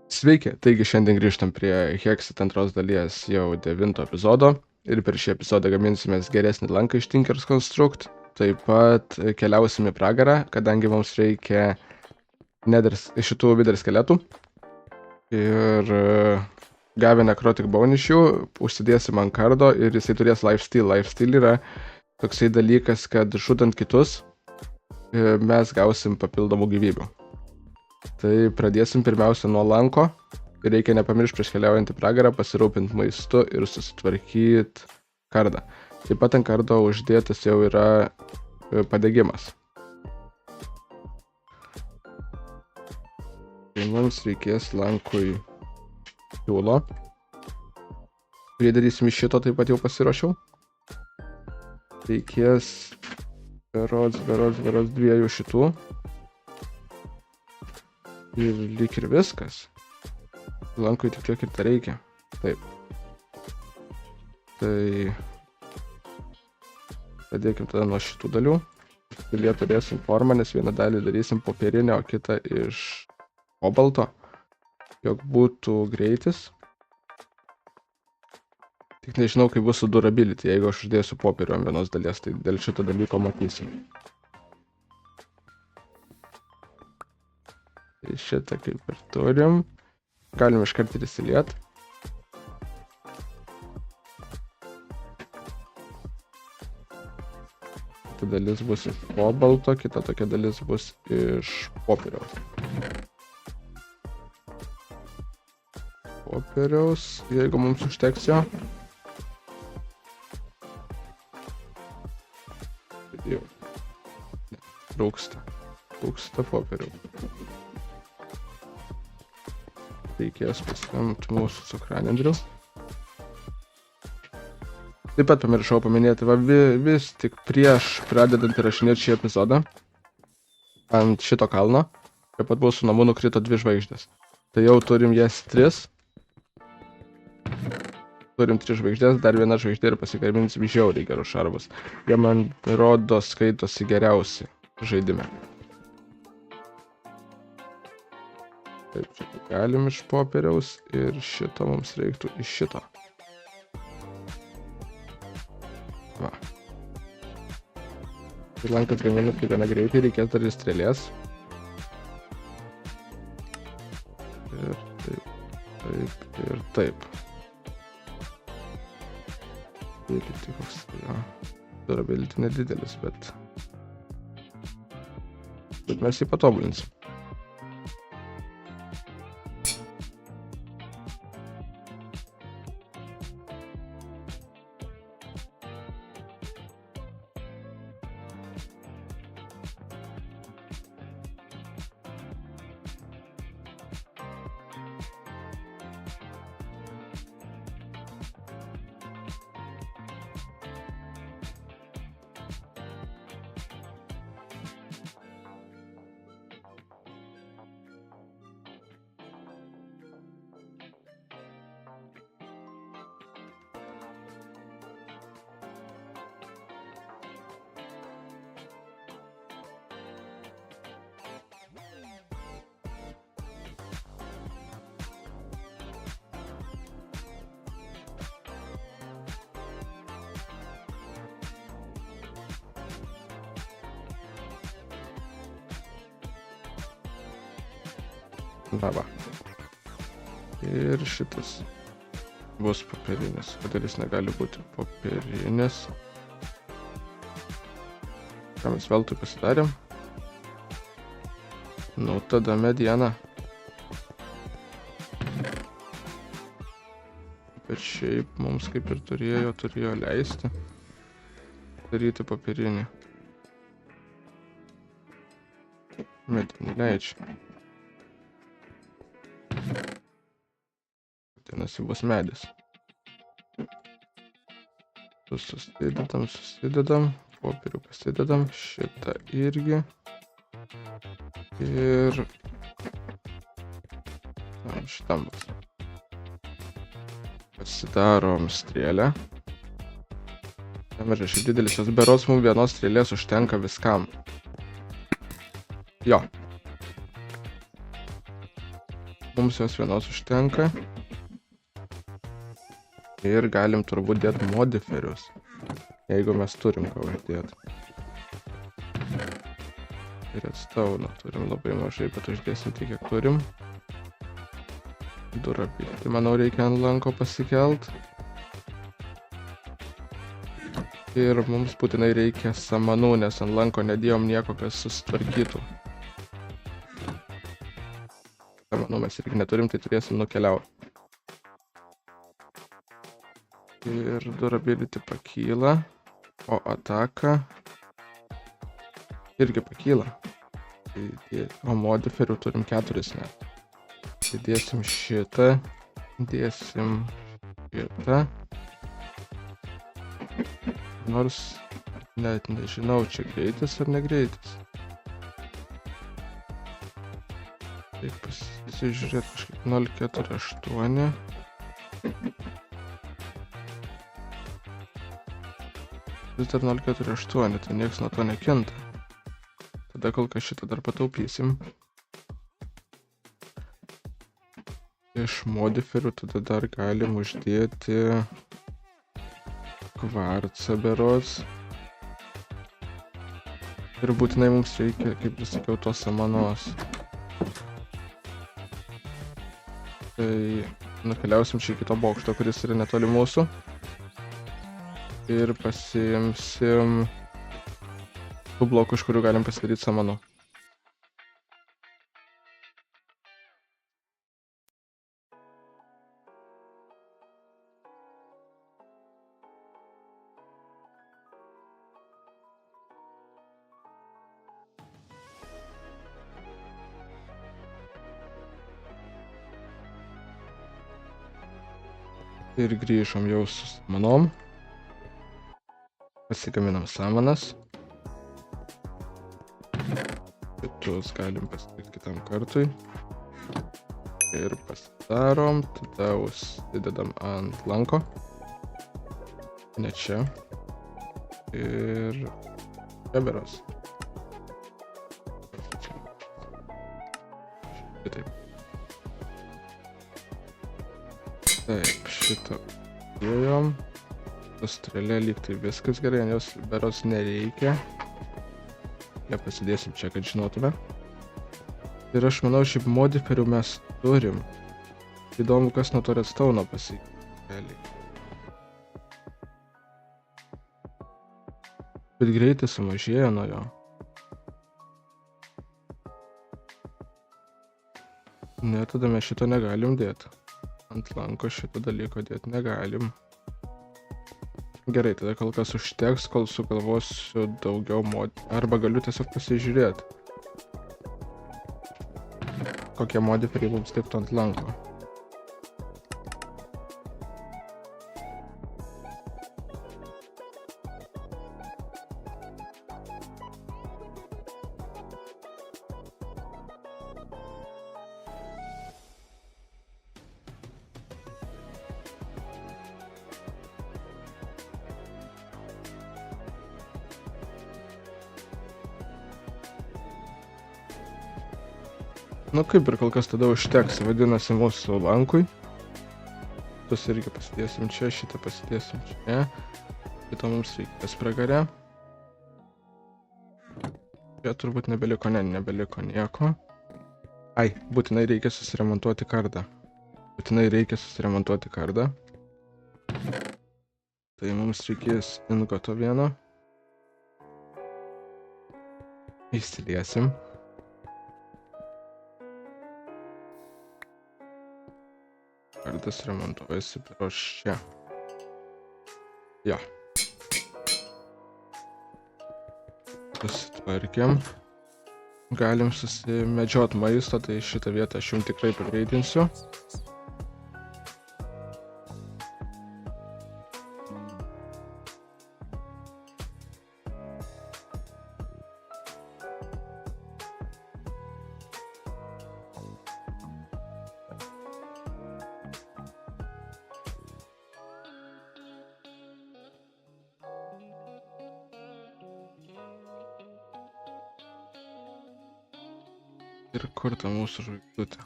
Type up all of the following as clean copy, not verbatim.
Sveiki, taigi šiandien grįžtam prie Hexit antros dalies jau 9 epizodo ir per šį epizodą gaminsimės geresnį lanką iš Tinkers Construct. Taip pat keliausim į pragarą, kadangi mums reikia šitų Wither skeletų. Ir gavę Necrotic Bone iš jų, užsidėsim ant kardo ir jisai turės Lifesteal. Lifesteal yra toksai dalykas, kad žudant kitus mes gausim papildomų gyvybių. Tai pradėsim pirmiausia nuo lanko. Reikia nepamiršti prieš keliaujant į pragarą pasirūpinti maistu ir susitvarkyti kardą. Taip pat ant kardo uždėtas jau yra padegimas. Tai mums reikės lankui siūlo. Kurį darysim iš šito, taip pat jau pasiruošiau. Reikės berods 2 šitų. Ir lyg ir viskas. Lankui tik tiek ir tai reikia. Taip. Tai pradėkim tada nuo šitų dalių. Dalyje turėsim formą, nes vieną dalį darysim popierinę, o kitą iš kobalto, jog būtų greitis. Tik nežinau, kaip bus su durability, jeigu aš uždėsiu popierių ant vienos dalies, tai dėl šito dalyko matysim. Tai šitą kaip ir turim. Galim iškart ir įsiliet. Kita dalis bus iš kobalto, kita tokia dalis bus iš popieriaus. Popieriaus, jeigu mums užteks jo. Jau. Trūksta popieriaus. Reikės pasiimti mūsų cukranendrių. Taip pat pamiršau paminėti, vis tik prieš pradedant įrašinėti šį epizodą ant šito kalno, taip pat mūsų namų nukrito 2 žvaigždės. Tai jau turim jas 3. Turim 3 žvaigždės, dar 1 žvaigždė ir pasigaminsim žiauriai gerus šarvus. Jie man rodo skaitosi geriausi žaidime. Taip, šitą galim iš popieriaus ir šito mums reiktų iš šito. Va. Tai lankas gaminu tai gana greitai, reikės dar ir strėlės. Ir taip, ir taip. Tai koks jo. Durability nedidelis, bet mes jį patobulinsim. Va. Ir šitas bus popierinis, kodėl jis negali būti popierinis. Ką mes veltui pasidarėm. Nu, tada mediena. Bet šiaip mums kaip ir turėjo leisti daryti popierinį. Medinį leidžia. Vadinasi bus medis. Susidedam, popierių pasidedam, šitą irgi. Ir šitam bus. Pasidarom strėlę. Tam yra šiaip didelis, jos berods mums vienos strėlės užtenka viskam. Jo. Mums jos vienos užtenka. Ir galim turbūt dėti modiferius, jeigu mes turim ką uždėti. Ir redstone turim labai mažai, bet uždėsim tiek, kiek turim. Durability, manau, reikia ant lanko pasikelt. Ir mums būtinai reikia samanų, nes ant lanko nedėjom nieko, kas susitvarkytų. Samanų mes irgi neturim, tai turėsim nukeliauti. Ir durability pakyla, o ataka irgi pakyla. O modiferių turim 4 net. Tai dėsim šitą, dėsim šitą. Nors net nežinau, čia greitis ar negreitis. Taip pasižiūrėti kažkaip 0,48. Vis dar 0,48, tai nieks nuo to nekinta. Tada kol kas šitą dar pataupysim. Iš modiferių tada dar galim uždėti kvarcą berods. Ir būtinai mums reikia, kaip ir sakiau, tos samanos. Tai nukeliausim čia iki to bokšto, kuris yra netoli mūsų. Ir pasiimsim tų blokų, iš kurių galim pasidaryti samanų. Ir grįžom jau su samanom. Pasigaminam samanas. Kitus galim pasidaryti kitam kartui. Ir pasidarom, tada užsidedam ant lanko. Ne čia. Ir čia beros. Taip. Taip, šitą dėjom. Strėlė lyg tai viskas gerai, jos beros nereikia. Ja pasidėsim čia, kad žinotume. Ir aš manau, šiaip modiferių mes turim. Įdomu, kas nuo to redstone pasikelia. Bet greitis sumažėjo nuo jo. Ne, tada mes šito negalim dėti. Ant lanko šito dalyko dėti negalim. Gerai, tada kol kas užteks, kol sugalvosiu daugiau arba galiu tiesiog pasižiūrėti, kokie modiferiai mums tiktų ant lanko. Nu kaip ir kol kas tada užteks, vadinasi, mūsų lankui. Tus irgi pasidėsim čia, šitą pasidėsim čia. Šito mums reikia spragare. Čia turbūt nebeliko, nebeliko nieko. Ai, būtinai reikia susiremontuoti kardą. Tai mums reikės ingoto vieno. Įsiliesim. Kardas remontuojasi prieš čia. Jo. Susitvarkėm. Galim susimedžiot maisto, tai šitą vietą aš jums tikrai pagreitinsiu. Ir kur ta mūsų žvaigždutė?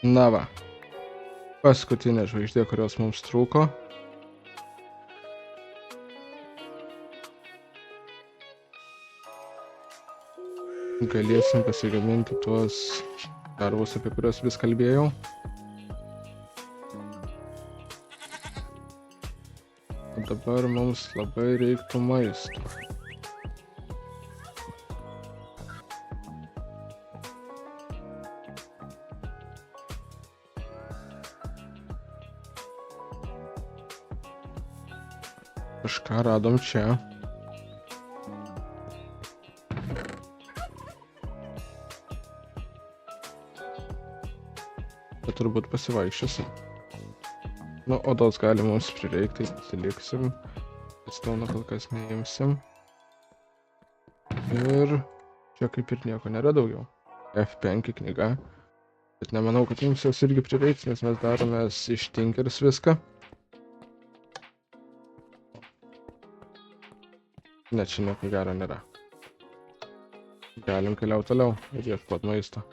Na va. Paskutinė žvaigždė, kurios mums trūko. Galėsim pasigaminti tuos darbus, apie kuriuos vis kalbėjau. O dabar mums labai reiktų maisto. Kažką radom čia. Bet turbūt pasivaikščiosim. Nu, odos gali mums prireikti, tai pasiliksim. Stauno kol kas neimsim. Ir čia kaip ir nieko nėra daugiau. F5 knyga. Bet nemanau, kad jums jos irgi prireiks, nes mes daromės iš Tinkers viską. Ne, čia nieko gero nėra. Galim keliauti toliau ir ieškoti maisto.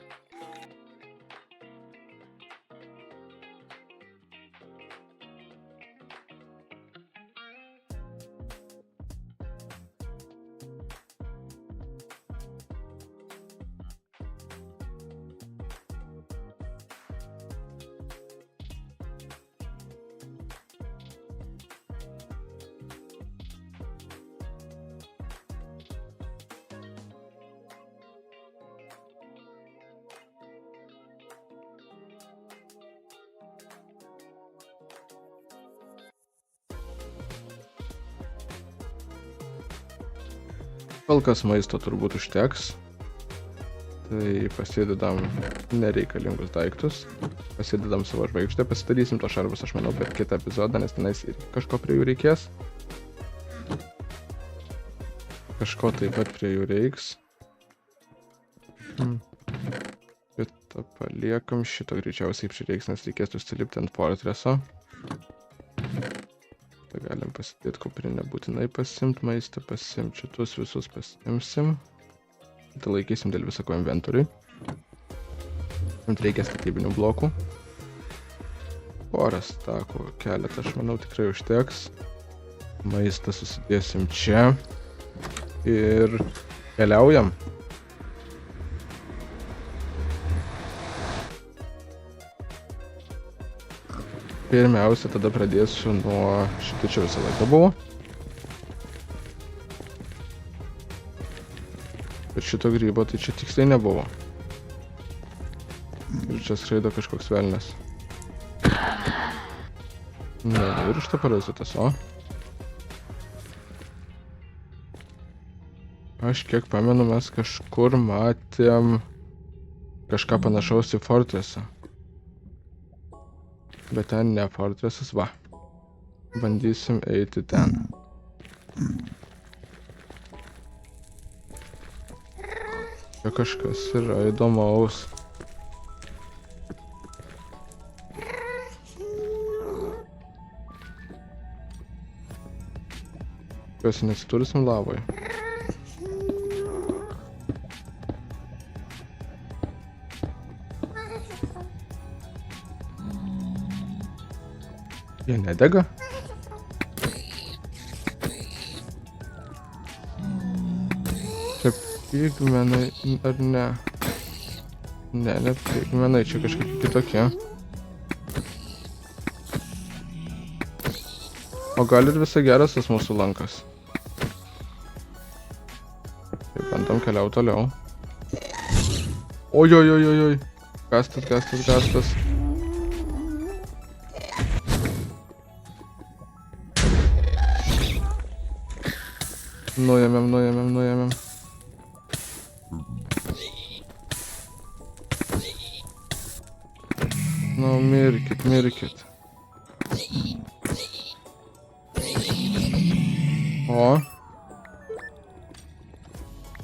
Kol kas maisto turbūt užteks. Tai pasidedam nereikalingus daiktus. Pasidedam savo žvaigždę, pasidarysim to šarvus, aš manau, per kitą epizodą, nes tenais ir kažko prie jų reikės. Kažko taip pat prie jų reiks. Šitą paliekam, šito greičiausiai prireiks, nes reikės užsilipti ant fortreso. Tai galim pasidėti kuprinę, būtinai pasiimt maistą, pasiimt šitus visus pasiimsim. Tai laikysim dėl visako inventoriui. Ant reikia statybinių blokų. Porą stakų, keletą, aš manau, tikrai užteks. Maistą susidėsim čia. Ir keliaujam. Pirmiausia, tada pradėsiu nuo šito čia visą laiką buvo. Bet šito grybo tai čia tiksliai nebuvo. Ir čia skraido kažkoks velnias. Neviršta parazitas, o? Aš kiek pamenu, mes kažkur matėm kažką panašaus į fortresą. Bet ten ne fortresas, va. Bandysim eiti ten. Čia kažkas yra įdomaus. Jos neatsidursim lavoj. Jie nedega? Čia pigmenai ar ne? Ne pigmenai, čia kažkaip kitokie. O gal ir visai geras tas mūsų lankas. Tai bandom keliauti toliau. Ojojojojoj. Gastas. Nuėmėm. Nu, mirkit. O.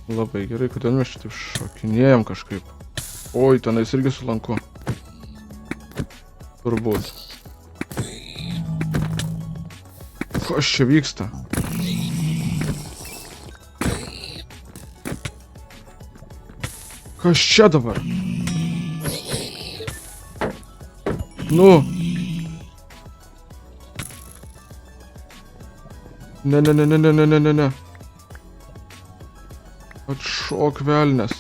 Labai gerai, kodėl mes čia taip šokinėjam kažkaip. Oi, tenais irgi su lanku. Turbūt. Kas čia vyksta? Kas čia dabar? Nu. Ne. Atšok velnes.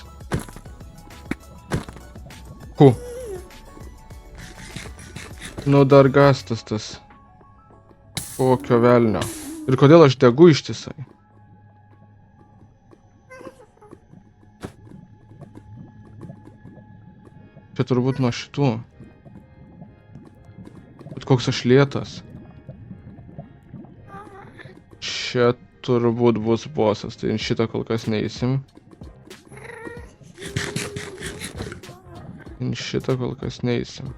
Ku. Nu dar gastas tas. Kokio velnio. Ir kodėl aš degu ištisai? Čia turbūt nuo šitų. Bet koks aš lėtas. Čia turbūt bus bosas, tai šitą kol kas neįsim. Šitą kol kas neįsim.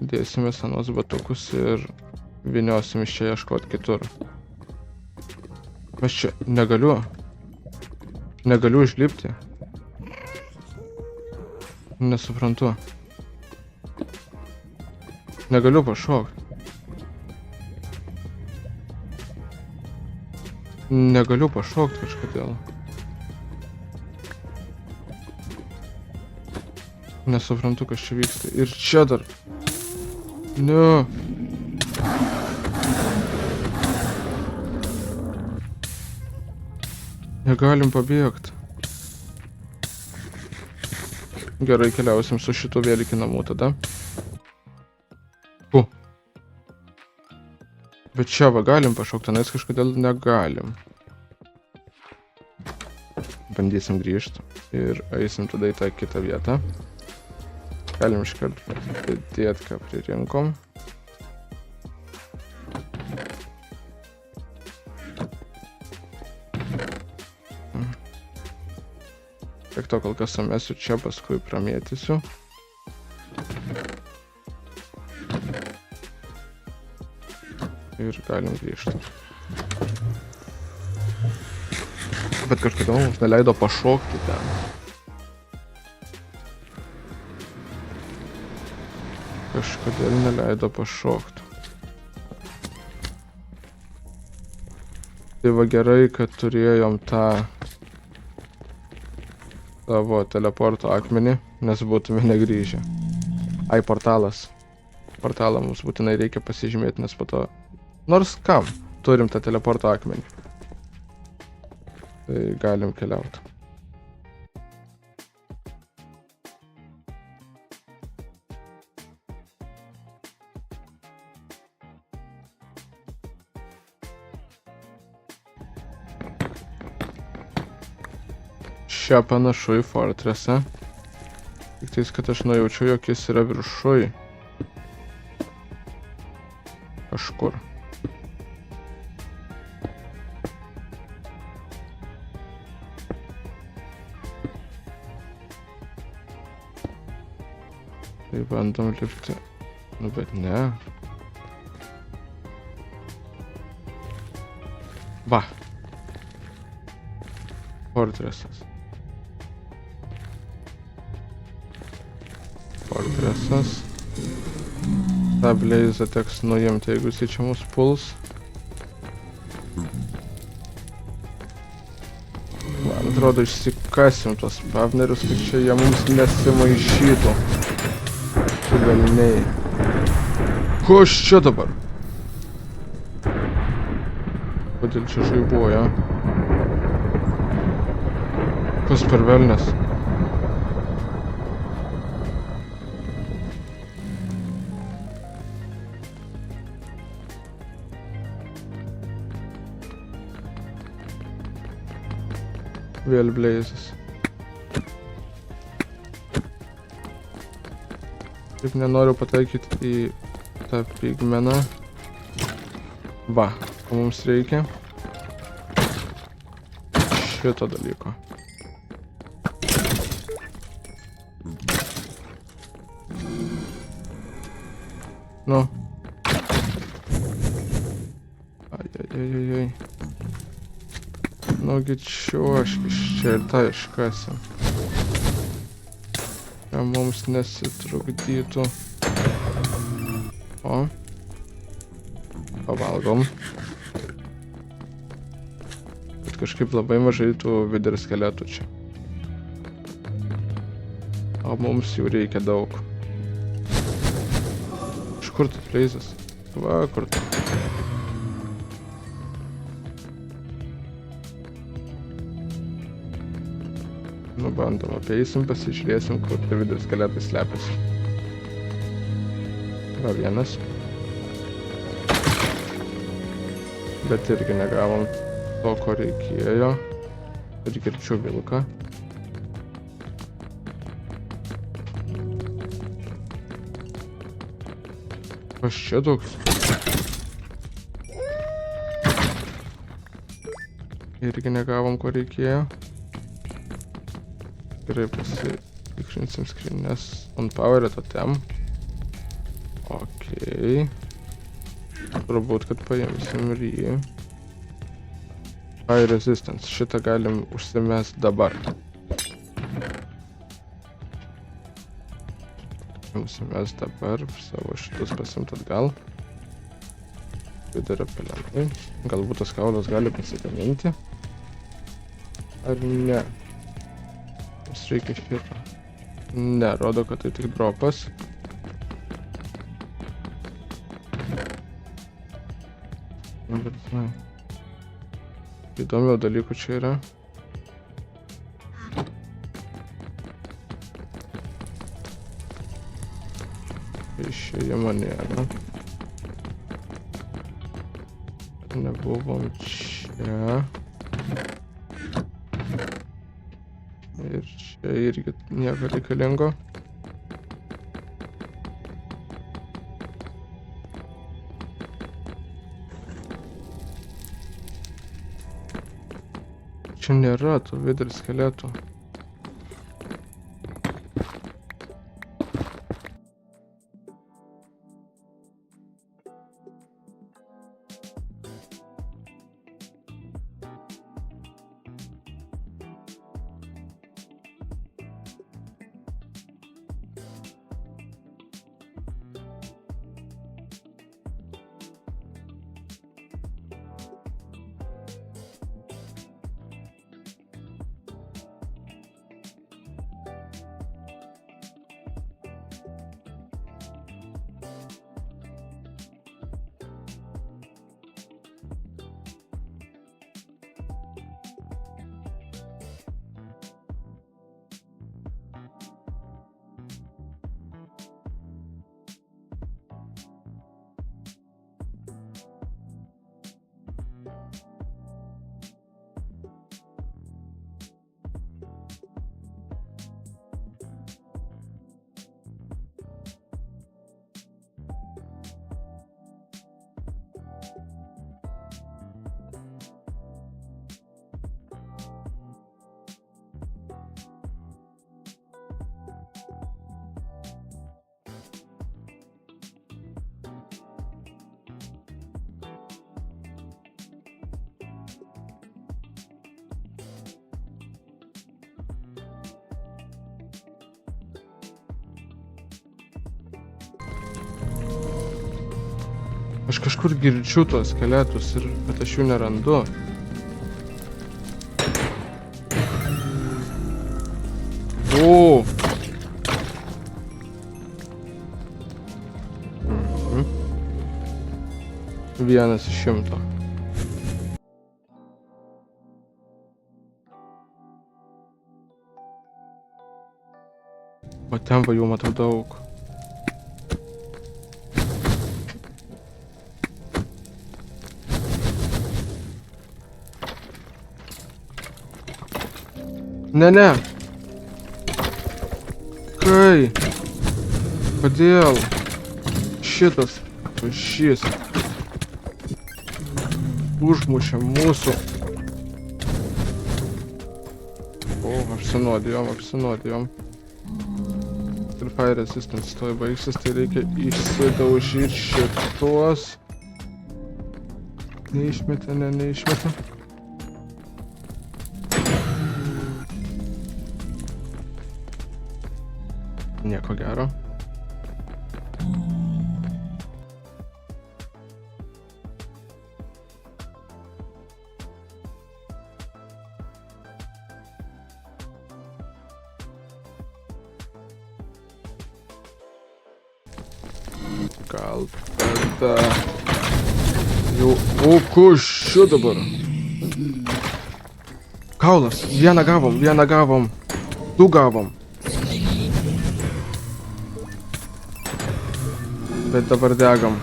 Dėsime senos batukus ir vyniosim iš čia ieškoti kitur. Aš čia negaliu. Negaliu išlipti. Nesuprantu. Negaliu pašokti. Negaliu pašokti kažkodėl. Nesuprantu, kas čia vyksta. Ir čia dar. Ne. Negalim pabėgti. Gerai, keliausim su šitu vėl iki namų tada. Bet čia va galim pašokti, tenais kažkodėl negalim. Bandysim grįžti ir eisim tada į tą kitą vietą. Galim iškart padėti, ką pririnkom. Tiek to kol kas sumesiu čia, paskui pramėtysiu. Ir galim grįžti. Bet kažkodėl mums neleido pašokti ten. Kažkodėl neleido pašokti. Tai va gerai, kad turėjom tą savo teleporto akmenį, nes būtume negrįžę. Ai, portalas. Portalą mums būtinai reikia pasižymėti, nes po to... Nors kam turim tą teleporto akmenį. Tai galim keliauti. Čia panašu į fortresą. Tik tais, kad aš nujaučiu, jog jis yra viršuj. Kažkur. Tai bandom lipti. Nu, bet ne. Va. Fortresas. Fortresas. tą Blaze'ą teks nuimti, jeigu jis čia mus puls. Man atrodo, išsikasim tos spavnerius, kad čia jie mums nesimaišytų. Čia velniai. Kas čia dabar? Kodėl čia žaibuoja? Kas per velnes? Vėl Blazes. Taip nenoriu pataikyti į tą pigmeną. Va, ko mums reikia? Šito dalyko. Nu. Ai. Nugi čiuošk iš čia ir tą iškasim. Čia mums nesitrukdytų. O. Pavalgom. Bet kažkaip labai mažai tų viderskeletų čia. O mums jų reikia daug. Kur tu pleizas? Va, kur tu? Nu, bandom, apeisim, pasižiūrėsim, kur tie vidurio skeletai slepiasi. Va, vienas. Bet irgi negavom to, ko reikėjo. Ir girdžiu vilką. Kas čia toks? Irgi negavom, ko reikėjo. Gerai, pasitikrinsim skrinės on power totem. Okei. Turbūt, kad paimsim ir jį. High resistance. Šitą galim užsimest dabar. Užsimest dabar. Savo šitus pasimt atgal. Vidurio pelenai. Galbūt tas kaulas gali pasigaminti. Ar ne? Mums reikia šitą. Ne, rodo, kad tai tik dropas. Bet, na. Įdomiau dalykų čia yra. Išėjimo nėra. Nebuvom čia. Ir čia irgi nieko reikalingo. Čia nėra tų vidurio skeletų. Aš kažkur girdžiu tuos skeletus, bet aš jų nerandu. O! Vienas iš 100. O ten va jau matau daug. Ne. Kai? Kodėl? Šitas. Šis. Užmušė mūsų. O, apsinuodijom. Ir fire resistance toj baigsis, tai reikia išsidaužyti šitos. Neišmetė. Nieko gero. Gal tada... Jau... O, kuš šiu dabar? Kaulas. Vieną gavom. Du gavom. Bet dabar degam.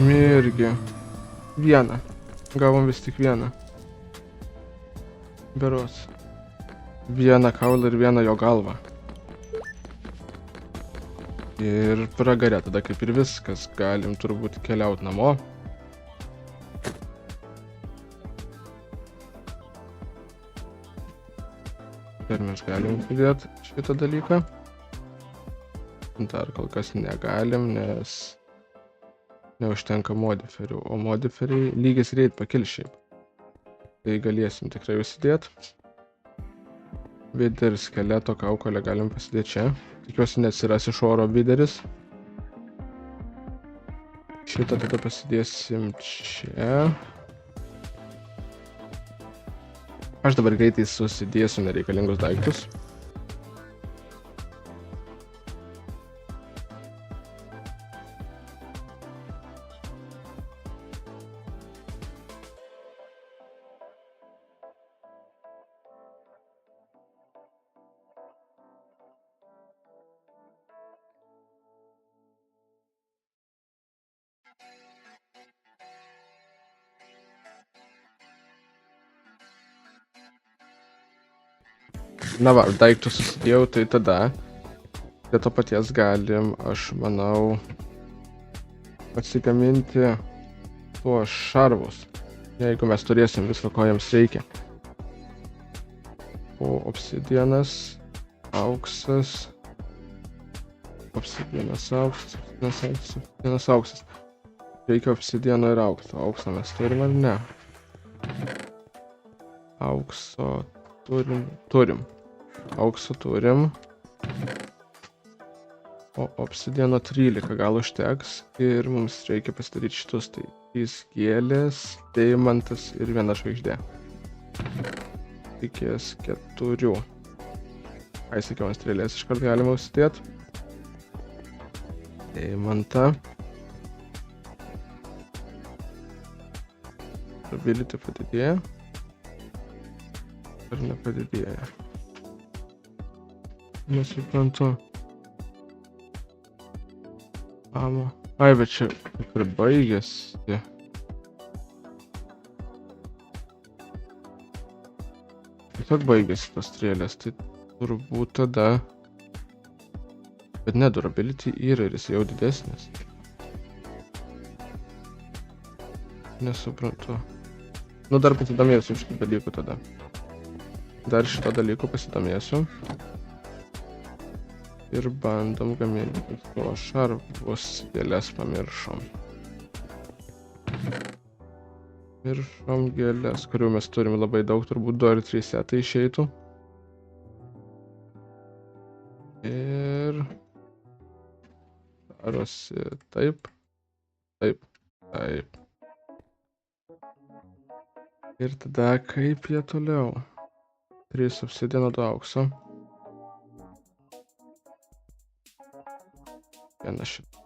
Mirgi. Vieną. Gavom vis tik vieną. Berods. Vieną kaulą ir vieną jo galvą. Ir pragarė tada kaip ir viskas. Galim turbūt keliaut namo. Ir mes galim pridėti šitą dalyką. Dar kol kas negalim, nes neužtenka modiferių, o modiferiai lygis reit pakil šiaip. Tai galėsim tikrai užsidėti. Vider skeleto kaukolę galim pasidėti čia. Tikiuosi neatsiras iš oro videris. Šitą tada pasidėsim čia. Aš dabar greitai susidėsiu nereikalingus daiktus. Na va, daiktus susidėjau, tai tada prie to paties galim, aš manau, pasigaminti tuos šarvus, jeigu mes turėsim viską, ko jiems reikia. O obsidianas, auksas, auksas. Reikia obsidiano ir aukso. Auksą mes turim ar ne? Aukso turim. Aukso turim. O obsidiano 13 gal užteks. Ir mums reikia pasidaryti šitus. Tai 3 gėlės, deimantas ir 1 žvaigždė. Reikės 4. Ai, sakiau, ant strėlės iškart galima užsidėti. Deimantą. Ability padidėja. Ar nepadidėja? Nesuprantu. Amo. Ai, bet čia kaip ir baigėsi. Tiesiog baigėsi tos strėlės, tai turbūt tada... Bet ne, durability yra ir jis jau didesnis. Nesuprantu. Nu, dar pasidomėsiu šitų dalykų tada. Dar šito dalyko pasidomėsiu. Ir bandom gaminti tuo šarvus, gėlės pamiršom. Miršom gėlės, kurių mes turim labai daug, turbūt 2 ar 3 setai išeitų. Ir... darosi taip. Taip. Ir tada kaip jie toliau? 3 obsidiano, 2 aukso. Vienas šitą.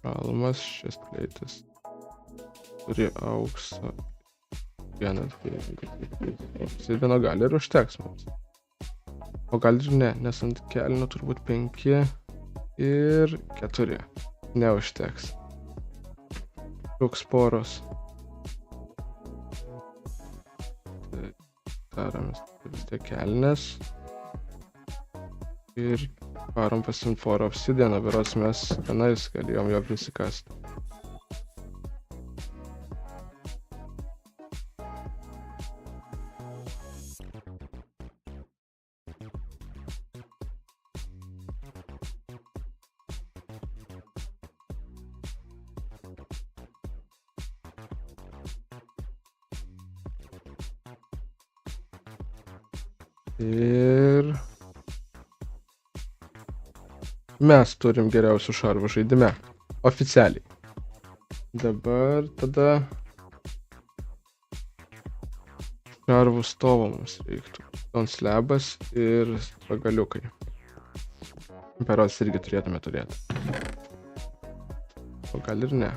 Šalmas, šis kleitas. Turi auksą. Vienas, obsidiano gali ir užteks mums. O gal ir ne, nes ant kelnių turbūt 5 ir 4. Neužteks. Trūks sporos. Daromės vis tiek kelnes. Ir varom pasiimt porą obsidiano, berods mes tenais galėjom jo prisikasti. Ir... mes turim geriausių šarvų žaidime. Oficialiai. Dabar tada... šarvų stovo mums reiktų. Stone slabas ir pagaliukai. Berods irgi turėtume turėti. O gal ir ne.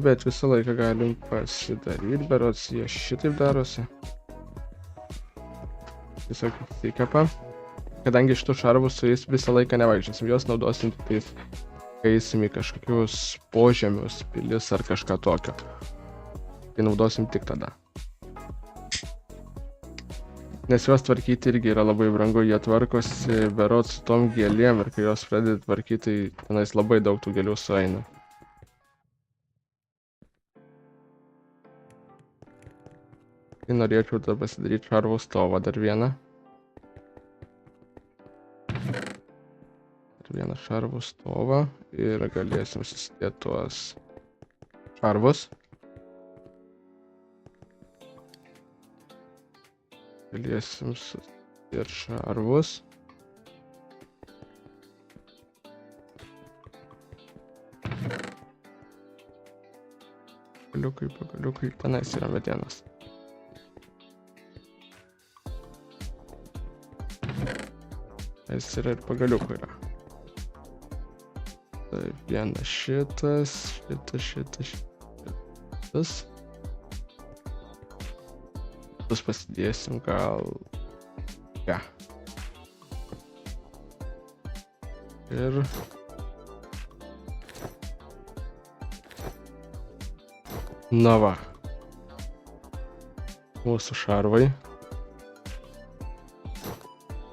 Bet visą laiką galim pasidaryti, berods jie šitaip darosi. Tiesiog įsikepa. Kadangi šitų šarvų su jais visą laiką nevaikščiosim, juos naudosim tik tais, kai eisim į kažkokius požemius, pilis ar kažką tokio. Tai naudosim tik tada. Nes juos tvarkyti irgi yra labai brangu, jie tvarkosi berods su tom gėlėm ir kai juos pradedi tvarkyti, tai tenais labai daug tų gėlių sueina. Tai norėčiau dar pasidaryti šarvų stovą dar vieną. Dar vieną šarvų stovą ir galėsim susidėti tuos šarvus. Galėsim susidėti šarvus. Pagaliukai, tenais yra medienos. Tenais yra ir pagaliukų yra. Tai vienas šitas. Pasidėsim gal... Ja. Ir... Na va. Mūsų šarvai.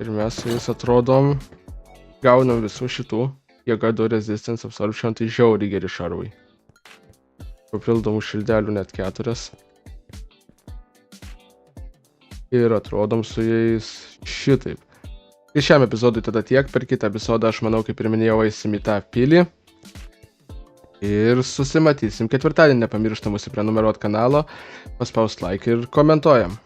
Ir mes su jais atrodom, gaunam visų šitų. Jėga do resistance absorption, tai žiauriai geri šarvai. Papildomų šildelių net 4. Ir atrodom su jais šitaip. Ir šiam epizodui tada tiek, per kitą epizodą aš manau, kaip ir minėjau, eisim į tą pilį. Ir susimatysim ketvirtadienį, nepamirštam prenumeruot kanalo, paspaust like ir komentuojam.